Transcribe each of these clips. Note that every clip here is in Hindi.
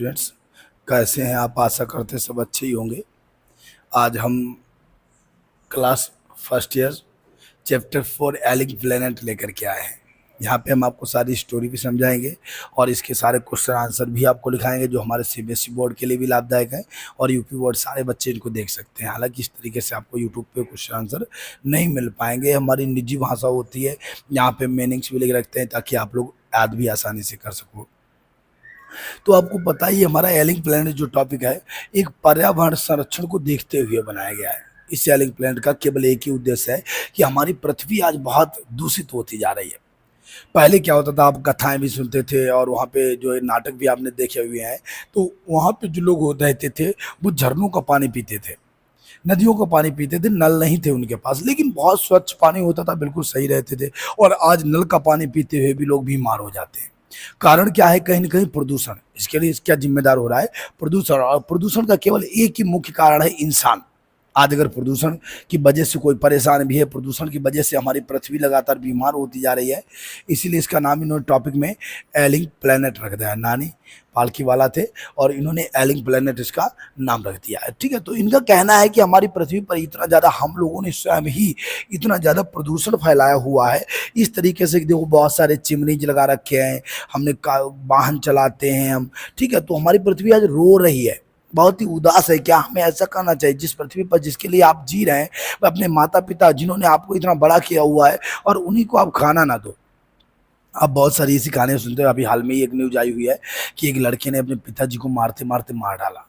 स्टूडेंट्स, कैसे हैं आप? आशा करते हैं सब अच्छे ही होंगे। आज हम class first year chapter 4 ailing planet लेकर के आए हैं। यहाँ पे हम आपको सारी स्टोरी भी समझाएंगे और इसके सारे क्वेश्चन आंसर भी आपको लिखाएंगे, जो हमारे सीबीएसई बोर्ड के लिए भी लाभदायक है और यूपी बोर्ड सारे बच्चे इनको देख सकते हैं। हालांकि इस तरीके से आपको यूट्यूब पे क्वेश्चन आंसर नहीं मिल पाएंगे। हमारी निजी भाषा होती है, यहाँ पे मीनिंग्स भी लिख रखते हैं ताकि आप लोग याद भी आसानी से कर सको। तो आपको पता ही है, हमारा एलिंग प्लेनेट जो टॉपिक है, एक पर्यावरण संरक्षण को देखते हुए बनाया गया है। इस एलिंग प्लेनेट का केवल एक ही उद्देश्य है कि हमारी पृथ्वी आज बहुत दूषित होती जा रही है। पहले क्या होता था, आप कथाएं भी सुनते थे और वहाँ पे जो है नाटक भी आपने देखे हुए हैं। तो वहाँ पे जो लोग होते रहते थे वो झरनों का पानी पीते थे, नदियों का पानी पीते थे। नल नहीं थे उनके पास, लेकिन बहुत स्वच्छ पानी होता था, बिल्कुल सही रहते थे। और आज नल का पानी पीते हुए भी लोग बीमार हो जाते हैं। कारण क्या है? कहीं ना कहीं प्रदूषण। इसके लिए क्या जिम्मेदार हो रहा है? प्रदूषण। और प्रदूषण का केवल एक ही मुख्य कारण है इंसान। आज अगर प्रदूषण की वजह से कोई परेशान भी है, प्रदूषण की वजह से हमारी पृथ्वी लगातार बीमार होती जा रही है, इसीलिए इसका नाम इन्होंने टॉपिक में एलिंग प्लेनेट रख दिया है। नानी पालकी वाला थे और इन्होंने एलिंग प्लेनेट इसका नाम रख दिया है। ठीक है, तो इनका कहना है कि हमारी पृथ्वी पर इतना ज़्यादा हम लोगों ने स्वयं ही इतना ज़्यादा प्रदूषण फैलाया हुआ है। इस तरीके से देखो, बहुत सारे चिमनीज लगा रखे हैं, हमने वाहन चलाते हैं हम। ठीक है, तो हमारी पृथ्वी आज रो रही है, बहुत ही उदास है। क्या हमें ऐसा करना चाहिए? जिस पृथ्वी पर जिसके लिए आप जी रहे हैं, वह अपने माता पिता जिन्होंने आपको इतना बड़ा किया हुआ है, और उन्हीं को आप खाना ना दो। आप बहुत सारी ऐसी कहानियां सुनते हो। अभी हाल में ही एक न्यूज आई हुई है कि एक लड़के ने अपने पिताजी को मारते मारते मार डाला।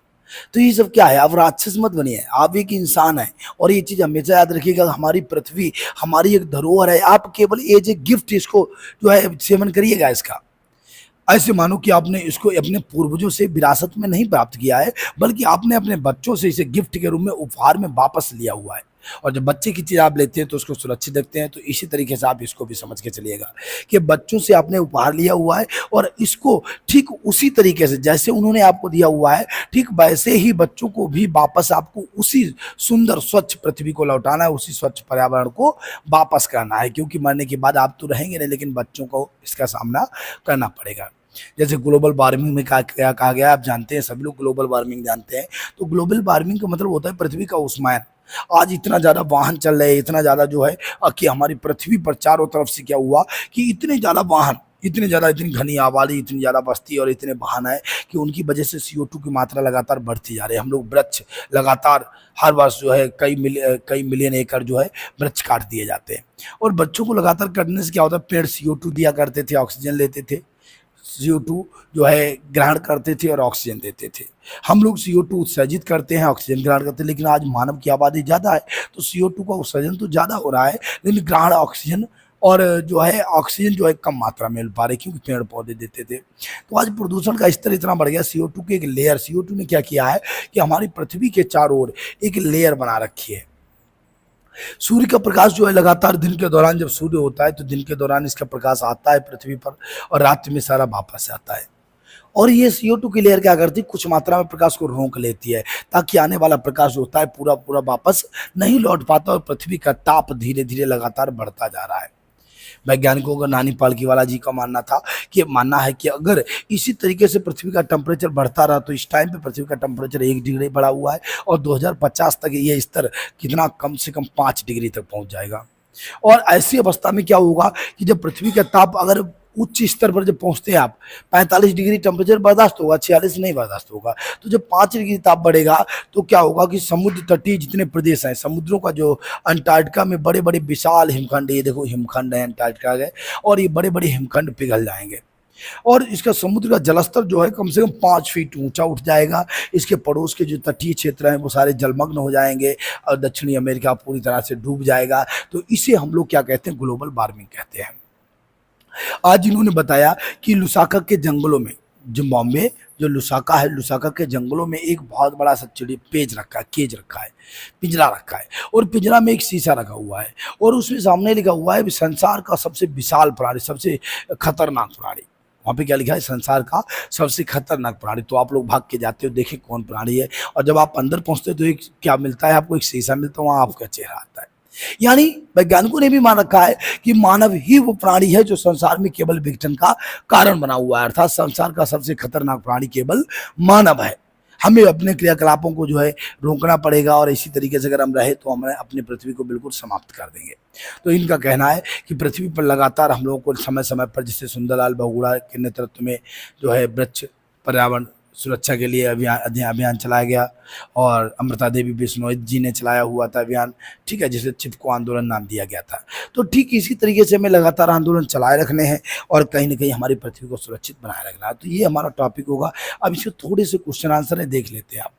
तो ये सब क्या है? आप राक्षस मत बनिए, आप एक इंसान है। और ये चीज हमेशा याद रखिएगा, हमारी पृथ्वी हमारी एक धरोहर है। आप केवल एज ए गिफ्ट इसको जो है सेवन करिएगा इसका। ऐसे मानो कि आपने इसको अपने पूर्वजों से विरासत में नहीं प्राप्त किया है, बल्कि आपने अपने बच्चों से इसे गिफ्ट के रूप में उपहार में वापस लिया हुआ है। और जब बच्चे की चीज आप लेते हैं तो उसको सुरक्षित रखते हैं। तो इसी तरीके से आप इसको भी समझ के चलिएगा कि बच्चों से आपने उपहार लिया हुआ है, और इसको ठीक उसी तरीके से जैसे उन्होंने आपको दिया हुआ है, ठीक वैसे ही बच्चों को भी वापस आपको उसी सुंदर स्वच्छ पृथ्वी को लौटाना है, उसी स्वच्छ पर्यावरण को वापस करना है। क्योंकि मरने के बाद आप तो रहेंगे नहीं, लेकिन बच्चों को इसका सामना करना पड़ेगा। जैसे ग्लोबल वार्मिंग में क्या कहा गया, आप जानते हैं, सभी लोग ग्लोबल वार्मिंग जानते हैं। तो ग्लोबल वार्मिंग का मतलब होता है पृथ्वी का उष्मायन। आज इतना ज्यादा वाहन चल रहे हैं, इतना ज्यादा जो है कि हमारी पृथ्वी पर चारों तरफ से क्या हुआ कि इतने ज्यादा वाहन, इतने ज्यादा, इतनी घनी आबादी, इतनी ज्यादा बस्ती और इतने वाहन है कि उनकी वजह से CO2 की मात्रा लगातार बढ़ती जा रही है। हम लोग वृक्ष लगातार हर वर्ष जो है कई मिलियन एकड़ जो है वृक्ष काट दिए जाते हैं। और बच्चों को लगातार कटने से क्या होता है? पेड़ CO2 दिया करते थे, ऑक्सीजन लेते थे, CO2 जो है ग्रहण करते थे और ऑक्सीजन देते थे। हम लोग CO2 उत्सर्जित करते हैं, ऑक्सीजन ग्रहण करते हैं। लेकिन आज मानव की आबादी ज़्यादा है, तो CO2 का उत्सर्जन तो ज़्यादा हो रहा है, लेकिन ग्रहण ऑक्सीजन और जो है ऑक्सीजन जो है कम मात्रा में मिल पा रही, क्योंकि पेड़ पौधे देते थे। तो आज प्रदूषण का स्तर इतना बढ़ गया। CO2 की एक लेयर, CO2 ने क्या किया है कि हमारी पृथ्वी के चारों ओर एक लेयर बना रखी है। सूर्य का प्रकाश जो है लगातार दिन के दौरान, जब सूर्य होता है तो दिन के दौरान इसका प्रकाश आता है पृथ्वी पर, और रात में सारा वापस आता है। और ये CO2 की लेयर क्या करती है? कुछ मात्रा में प्रकाश को रोक लेती है, ताकि आने वाला प्रकाश होता है पूरा पूरा वापस नहीं लौट पाता, और पृथ्वी का ताप धीरे धीरे लगातार बढ़ता जा रहा है। वैज्ञानिकों का, नानी पालकीवाला जी का मानना है कि अगर इसी तरीके से पृथ्वी का टेम्परेचर बढ़ता रहा, तो इस टाइम पे पृथ्वी का टेम्परेचर 1 डिग्री बढ़ा हुआ है, और 2050 तक ये स्तर कितना, कम से कम 5 डिग्री तक पहुंच जाएगा। और ऐसी अवस्था में क्या होगा कि जब पृथ्वी का ताप अगर उच्च स्तर पर जब पहुंचते हैं आप, 45 डिग्री टेम्परेचर बर्दाश्त होगा, 46 नहीं बर्दाश्त होगा। तो जब 5 डिग्री ताप बढ़ेगा तो क्या होगा कि समुद्र तटीय जितने प्रदेश हैं, समुद्रों का जो अंटार्कटिका में बड़े बड़े विशाल हिमखंड, ये देखो हिमखंड है अंटार्कटिका के, और ये बड़े बड़े हिमखंड पिघल जाएंगे। और इसका समुद्र का जलस्तर जो है कम से कम 5 फीट ऊंचा उठ जाएगा। इसके पड़ोस के जो तटीय क्षेत्र हैं वो सारे जलमग्न हो जाएंगे, और दक्षिणी अमेरिका पूरी तरह से डूब जाएगा। तो इसे हम लोग क्या कहते हैं? ग्लोबल वार्मिंग कहते हैं। आज इन्होंने बताया कि लुसाका के जंगलों में, जिम्बाब्वे जो लुसाका है, लुसाका के जंगलों में एक बहुत बड़ा सा चिड़ी केज रखा है, पिंजरा रखा है, और पिंजरा में एक शीशा रखा हुआ है, और उसमें सामने लिखा हुआ है संसार का सबसे विशाल प्राणी, सबसे खतरनाक प्राणी। वहाँ पे क्या लिखा है? संसार का सबसे खतरनाक प्राणी। तो आप लोग भाग के जाते हो, देखे कौन प्राणी है, और जब आप अंदर पहुंचते हो तो एक क्या मिलता है आपको? एक शीशा मिलता है, वहाँ आपका चेहरा आता है। यानी वैज्ञानिकों ने भी मान रखा है कि मानव ही वो प्राणी है जो संसार में केवल विघटन का कारण बना हुआ है, अर्थात संसार का सबसे खतरनाक प्राणी केवल मानव है। हमें अपने क्रियाकलापों को जो है रोकना पड़ेगा और इसी तरीके से अगर हम रहे तो हम अपनी पृथ्वी को बिल्कुल समाप्त कर देंगे। तो इनका कहना है कि पृथ्वी पर लगातार हम लोगों को समय समय पर, जैसे सुंदरलाल बहुगुणा के नेतृत्व में जो है वृक्ष पर्यावरण सुरक्षा के लिए अभियान चलाया गया, और अमृता देवी बिश्नोई जी ने चलाया हुआ था अभियान, ठीक है, जिसे चिपको आंदोलन नाम दिया गया था। तो ठीक इसी तरीके से हमें लगातार आंदोलन चलाए रखने हैं और कहीं ना कहीं हमारी पृथ्वी को सुरक्षित बनाए रखना है। तो ये हमारा टॉपिक होगा। अब इसके थोड़े से क्वेश्चन आंसर है, देख लेते हैं आप,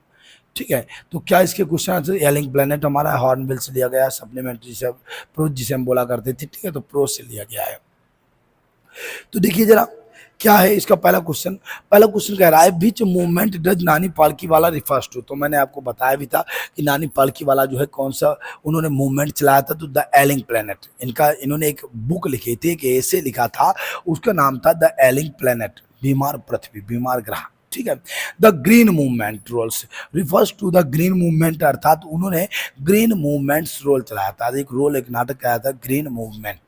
ठीक है। तो क्या इसके क्वेश्चन आंसर, एलिंग प्लेनेट हमारा हॉर्नबिल से लिया गया है, सप्लीमेंट्री से प्रोज जिसे हम बोला करते थे, ठीक है, तो प्रोज से लिया गया है। तो देखिए जरा क्या है इसका पहला क्वेश्चन कह रहा है विच मूवमेंट डज नानी पालकीवाला रिफर्स टू। तो मैंने आपको बताया भी था कि नानी पालकीवाला जो है कौन सा उन्होंने मूवमेंट चलाया था, तो द एलिंग प्लेनेट। इन्होंने एक बुक लिखी थी, एक ऐसे लिखा था, उसका नाम था द एलिंग प्लेनेट, बीमार पृथ्वी, बीमार ग्रह, ठीक है। The green movement roles refers to the green movement, अर्थात उन्होंने ग्रीन मूवमेंट्स रोल चलाया था, एक नाटक आया था ग्रीन मूवमेंट,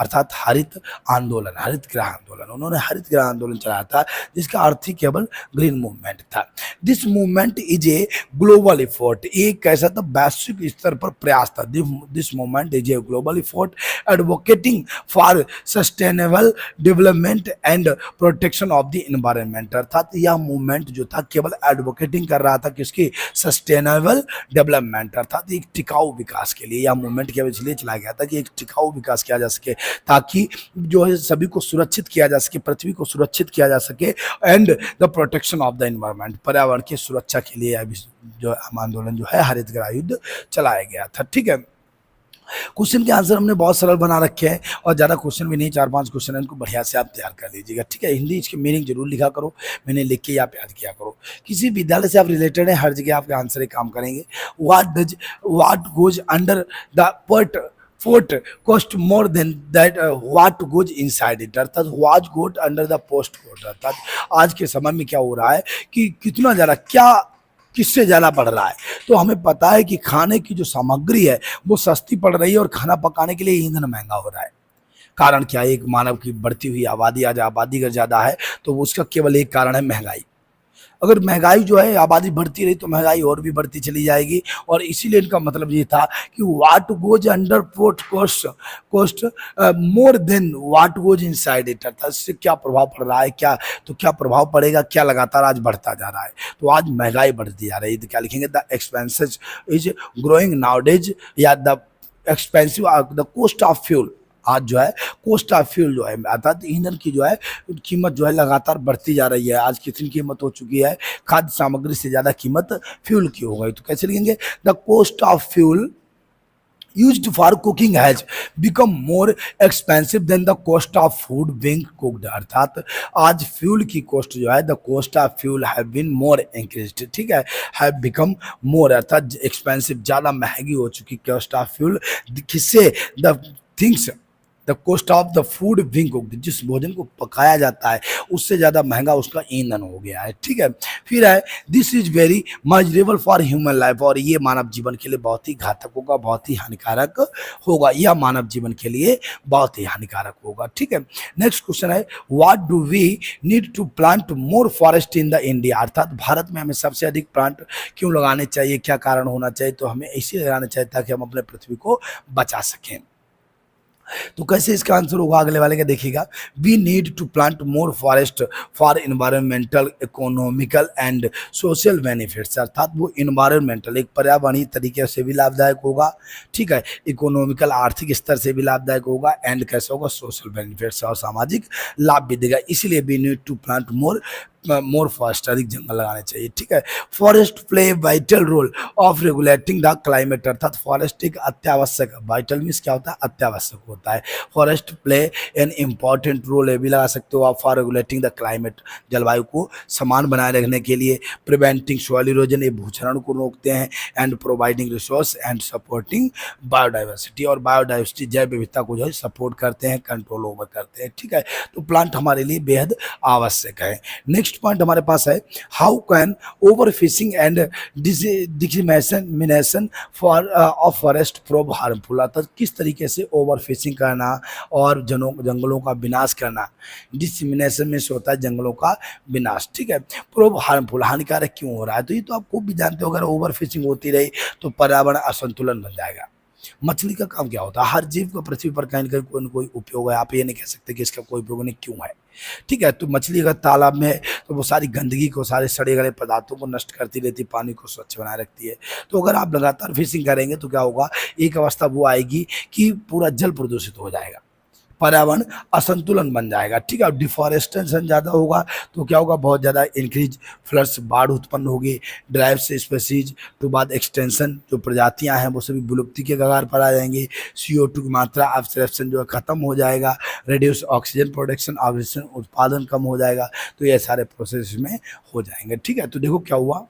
अर्थात हरित आंदोलन, हरित ग्रह आंदोलन। उन्होंने हरित ग्रह आंदोलन चलाया था जिसका अर्थ ही केवल ग्रीन मूवमेंट था। This movement is a global effort, एक कैसा था, वैश्विक स्तर पर प्रयास था। This movement is a global effort advocating for sustainable development and protection of the environment, अर्थात यह मूवमेंट जो था केवल एडवोकेटिंग कर रहा था किसकी, सस्टेनेबल डेवलपमेंट, अर्थात एक टिकाऊ विकास के लिए। यह मूवमेंट केवल इसलिए चलाया गया था कि एक टिकाऊ विकास किया जा सके, ताकि जो है सभी को सुरक्षित किया जा सके, पृथ्वी को सुरक्षित किया जा सके, and the protection of the environment, पर्यावरण की सुरक्षा के लिए जो आंदोलन जो है हरित गृह युद्ध चलाया गया था, ठीक है। क्वेश्चन के आंसर हमने बहुत सरल बना रखे हैं और ज़्यादा क्वेश्चन भी नहीं, 4-5 क्वेश्चन है, इनको बढ़िया से आप तैयार कर लीजिएगा, ठीक है। हिंदी इसके मीनिंग जरूर लिखा करो, मैंने लिख के आप याद किया करो। किसी विद्यालय से आप रिलेटेड है, हर जगह आपके आंसर एक काम करेंगे। What goes under the fort cost more than that what goes inside it, अर्थात what goes under the post coat, अर्थात आज के समय में क्या हो रहा है कि कितना ज़्यादा, क्या किससे ज़्यादा बढ़ रहा है। तो हमें पता है कि खाने की जो सामग्री है वो सस्ती पड़ रही है और खाना पकाने के लिए ईंधन महंगा हो रहा है। कारण क्या है, एक मानव की बढ़ती हुई आबादी, आज आबादी अगर ज़्यादा है तो उसका केवल एक कारण है महंगाई। अगर महंगाई जो है, आबादी बढ़ती रही तो महंगाई और भी बढ़ती चली जाएगी, और इसीलिए इनका मतलब ये था कि what goes under port cost more than what goes inside it, अर्थात इससे क्या प्रभाव पड़ रहा है, क्या प्रभाव पड़ेगा, क्या लगातार आज बढ़ता जा रहा है। तो आज महंगाई बढ़ती जा रही है, तो क्या लिखेंगे, the expenses is growing nowadays, या the expensive the cost of fuel, आज जो है कॉस्ट ऑफ फ्यूल जो है, अर्थात ईंधन की जो है कीमत जो है लगातार बढ़ती जा रही है। आज कितनी कीमत हो चुकी है, खाद्य सामग्री से ज़्यादा कीमत फ्यूल की हो गई। तो कैसे लिखेंगे, the cost of fuel used for cooking has become more expensive than the cost of food being cooked, अर्थात आज फ्यूल की कॉस्ट जो है, the cost of fuel have been more increased, ठीक है, हैव बिकम मोर, अर्थात एक्सपेंसिव, ज़्यादा महंगी हो चुकी कॉस्ट ऑफ फ्यूल, किससे, the things the cost of the food being cooked, जिस भोजन को पकाया जाता है उससे ज़्यादा महंगा उसका ईंधन हो गया है, ठीक है। फिर है this is very miserable for human life, और ये मानव जीवन के लिए बहुत ही घातक होगा, बहुत ही हानिकारक होगा, यह मानव जीवन के लिए बहुत ही हानिकारक होगा, ठीक है। नेक्स्ट क्वेश्चन है what do we need to plant more forest in the India, अर्थात भारत में हमें सबसे अधिक प्लांट क्यों लगाने चाहिए, क्या कारण होना चाहिए। तो हमें इसलिए लगाना चाहिए ताकि हम अपने पृथ्वी को बचा सकें। तो कैसे इसका आंसर होगा अगले वाले का देखिएगा, we need to plant more forest for environmental, economical and social benefits, अर्थात वो इन्वायरमेंटल, एक पर्यावरणीय तरीके से भी लाभदायक होगा, ठीक है, इकोनॉमिकल, आर्थिक स्तर से भी लाभदायक होगा, एंड कैसे होगा, सोशल बेनिफिट्स, और सामाजिक लाभ भी देगा। इसलिए we need to plant more forest, अधिक जंगल लगाने चाहिए, ठीक है। Forest play vital role of regulating the climate, अर्थात फॉरेस्ट एक अत्यावश्यक, वाइटल मीन्स क्या होता है, अत्यावश्यक होता है। Forest play an important role, ये भी लगा सकते हो आप, फॉर रेगुलेटिंग द क्लाइमेट, जलवायु को समान बनाए रखने के लिए, प्रिवेंटिंग सॉइल इरोजन, ये भूक्षरण को रोकते हैं, and providing resource and supporting biodiversity, और बायोडाइवर्सिटी जैव विविधता को जो है सपोर्ट करते हैं, कंट्रोल ओवर करते हैं, ठीक है। तो प्लांट हमारे लिए बेहद आवश्यक है। नेक्स्ट नेक्स्ट पॉइंट हमारे पास है, how can over fishing and dissemination for of forest prove harmful. अर्थात किस तरीके से ओवर फिशिंग करना और जंगलों का विनाश करना, डिसमिनेशन में से होता है जंगलों का विनाश, ठीक है, प्रूव हार्मफुल हानिकारक क्यों हो रहा है। तो ये तो आप खूब भी जानते हो, अगर ओवर फिशिंग होती रही तो पर्यावरण असंतुलन बन जाएगा। मछली का काम क्या होता है, हर जीव का पृथ्वी पर कहीं ना कहीं कोई न कोई उपयोग है, आप ये नहीं कह सकते कि इसका कोई उपयोग नहीं, क्यों है, ठीक है। तो मछली अगर तालाब में है तो वो सारी गंदगी को, सारे सड़े गले पदार्थों को नष्ट करती रहती है, पानी को स्वच्छ बनाए रखती है। तो अगर आप लगातार फिशिंग करेंगे तो क्या होगा, एक अवस्था वो आएगी कि पूरा जल प्रदूषित हो जाएगा, पर्यावरण असंतुलन बन जाएगा, ठीक है। और डिफॉरेस्टेशन ज़्यादा होगा तो क्या होगा, बहुत ज़्यादा इंक्रीज फ्लड्स, बाढ़ उत्पन्न होगी, ड्राइव से स्पेसीज तो बाद एक्सटेंशन, जो प्रजातियां हैं वो सभी विलुप्ति के कगार पर आ जाएंगी, CO2 की मात्रा अब्सॉर्प्शन जो है खत्म हो जाएगा, रेड्यूस ऑक्सीजन प्रोडक्शन, ऑक्सीजन उत्पादन कम हो जाएगा। तो ये सारे प्रोसेस में हो जाएंगे, ठीक है। तो देखो क्या हुआ,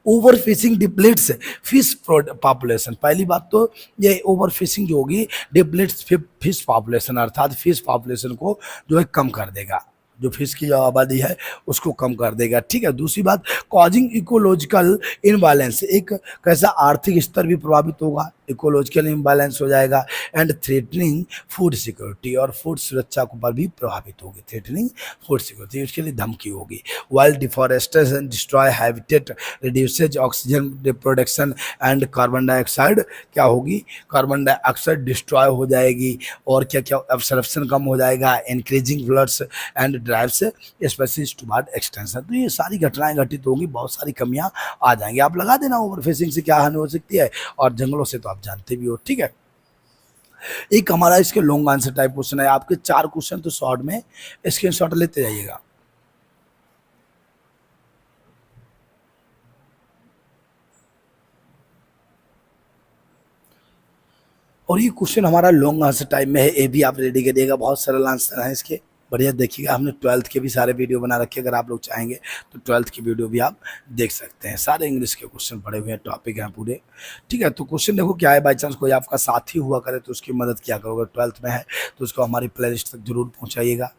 ओवर फिशिंग डिप्लीट्स फिश पॉपुलेशन। पहली बात तो ये ओवर फिशिंग जो होगी डिप्लीट्स फिश पॉपुलेशन, अर्थात फिश पॉपुलेशन को जो है कम कर देगा, जो फिश की जो आबादी है उसको कम कर देगा, ठीक है। दूसरी बात, कॉजिंग इकोलॉजिकल इनबैलेंस, एक कैसा आर्थिक स्तर भी प्रभावित होगा, इकोलॉजिकल इम्बैलेंस हो जाएगा, एंड थ्रेटनिंग फूड सिक्योरिटी, और फूड सुरक्षा को पर भी प्रभावित होगी, थ्रेटनिंग फूड सिक्योरिटी, उसके लिए धमकी होगी। Wild deforestation destroy habitat, reduces oxygen production and carbon dioxide क्या होगी, कार्बन डाइऑक्साइड डिस्ट्रॉय हो जाएगी, और क्या क्या एब्सॉर्प्शन कम हो जाएगा, increasing floods and drives species to bad extinction. तो ये सारी घटनाएं घटित होंगी, बहुत सारी कमियां आ जाएंगी। आप लगा देना ओवरफिशिंग से क्या हानि हो सकती है, और जंगलों से तो आप जानते भी हो, ठीक है। एक हमारा इसके लॉन्ग आंसर टाइप क्वेश्चन है, आपके 4 क्वेश्चन तो शॉर्ट में स्क्रीनशॉट लेते जाइएगा। और ये क्वेश्चन हमारा लॉन्ग आंसर टाइप में है, ये भी आप रेडी करिएगा, बहुत सरल आंसर है इसके, बढ़िया देखिएगा। हमने 12th के भी सारे वीडियो बना रखे, अगर आप लोग चाहेंगे तो 12th की वीडियो भी आप देख सकते हैं, सारे इंग्लिश के क्वेश्चन पड़े हुए हैं, टॉपिक हैं पूरे, ठीक है। तो क्वेश्चन देखो क्या है, बाई चांस कोई आपका साथी हुआ करे तो उसकी मदद क्या करोगे, 12th में है तो उसको हमारी प्ले लिस्ट तक जरूर पहुँचाइएगा,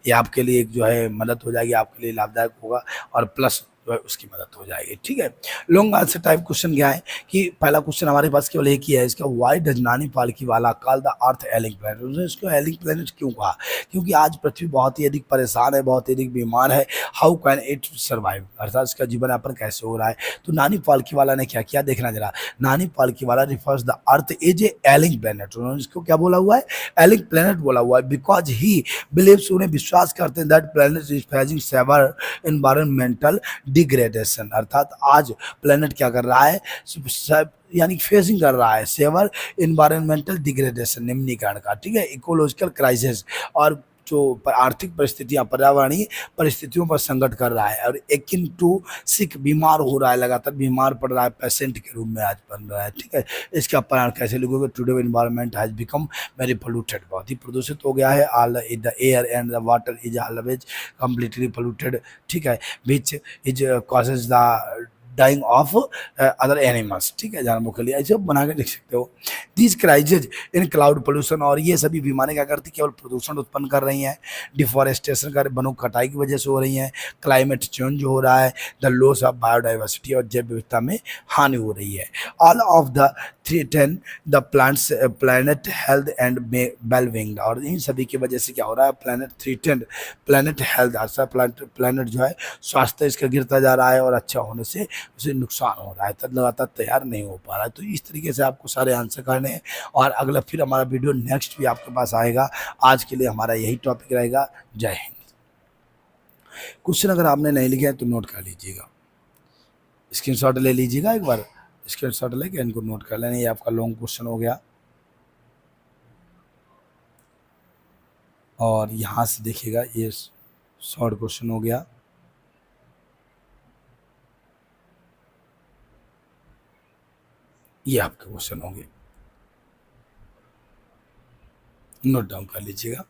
ये आपके लिए एक जो है मदद हो जाएगी, आपके लिए लाभदायक होगा, और प्लस जो है उसकी मदद हो जाएगी, ठीक है। लॉन्ग आंसर टाइप क्वेश्चन क्या है कि पहला क्वेश्चन हमारे पास केवल एक ही है इसका, वाई डज नानी पालकी वाला call the earth ailing planet, उसने इसको एलिंग प्लैनेट क्यों कहा, क्योंकि आज पृथ्वी बहुत ही अधिक परेशान है, बहुत ही अधिक बीमार है, हाउ कैन इट सर्वाइव, अर्थात इसका जीवन यापन कैसे हो रहा है। तो नानी पालकी वाला ने क्या किया, देखना जरा, Nani Palkhivala refers the earth is a ailing planet, उन्होंने इसको क्या बोला हुआ है, एलिंग प्लैनेट बोला हुआ है, बिकॉज ही बिलीव्स, उन्हें विश्वास करते हैं, that planet is facing severe environmental degradation, अर्थात आज प्लेनेट क्या कर रहा है, यानी फेसिंग कर रहा है सेवर इन्वायरमेंटल डिग्रेडेशन, निम्नीकरण का, ठीक है, इकोलॉजिकल क्राइसिस, और जो आर्थिक परिस्थितियां, पर्यावरणीय परिस्थितियों पर संकट कर रहा है, और एकिन टू सिक, बीमार हो रहा है, लगातार बीमार पड़ रहा है, पेशेंट के रूप में आज बन रहा है, ठीक है। इसका परिणाम कैसे लिखोगे, today environment has become very polluted, बहुत ही प्रदूषित हो गया है, all the air and the water is always completely polluted, ठीक है, which is causes the dying of other animals, ठीक है, जानवरों के लिए, ऐसे बना के देख सकते हो। दीज क्राइजेज इन क्लाउड पोल्यूशन, और ये सभी बीमारियां क्या करती, केवल प्रदूषण उत्पन्न कर रही हैं, डिफॉरेस्टेशन कर, वनों कटाई की वजह से हो रही हैं, क्लाइमेट चेंज हो रहा है, द लॉस ऑफ बायोडाइवर्सिटी, और जैव विविधता में हानि हो रही है, all of the threaten the plants planet health and wellbeing, और इन सभी की वजह से क्या हो रहा है, प्लानट थ्रेटन, प्लानट हेल्थ, अच्छा प्लानट जो है स्वास्थ्य इसका गिरता जा रहा है, और अच्छा होने से उसे नुकसान हो रहा है, तब लगातार तैयार नहीं हो पा रहा है। तो इस तरीके से आपको सारे आंसर करने हैं, और अगला फिर हमारा वीडियो नेक्स्ट भी आपके पास आएगा। आज के लिए हमारा यही टॉपिक रहेगा। जय हिंद। क्वेश्चन अगर आपने नहीं लिखे हैं तो नोट कर लीजिएगा, स्क्रीनशॉट ले लीजिएगा, एक बार स्क्रीनशॉट लेके इनको नोट कर लेना। ये आपका लॉन्ग क्वेश्चन हो गया, और यहाँ से देखिएगा ये शॉर्ट क्वेश्चन हो गया, ये आपके क्वेश्चन होंगे, नोट डाउन कर लीजिएगा।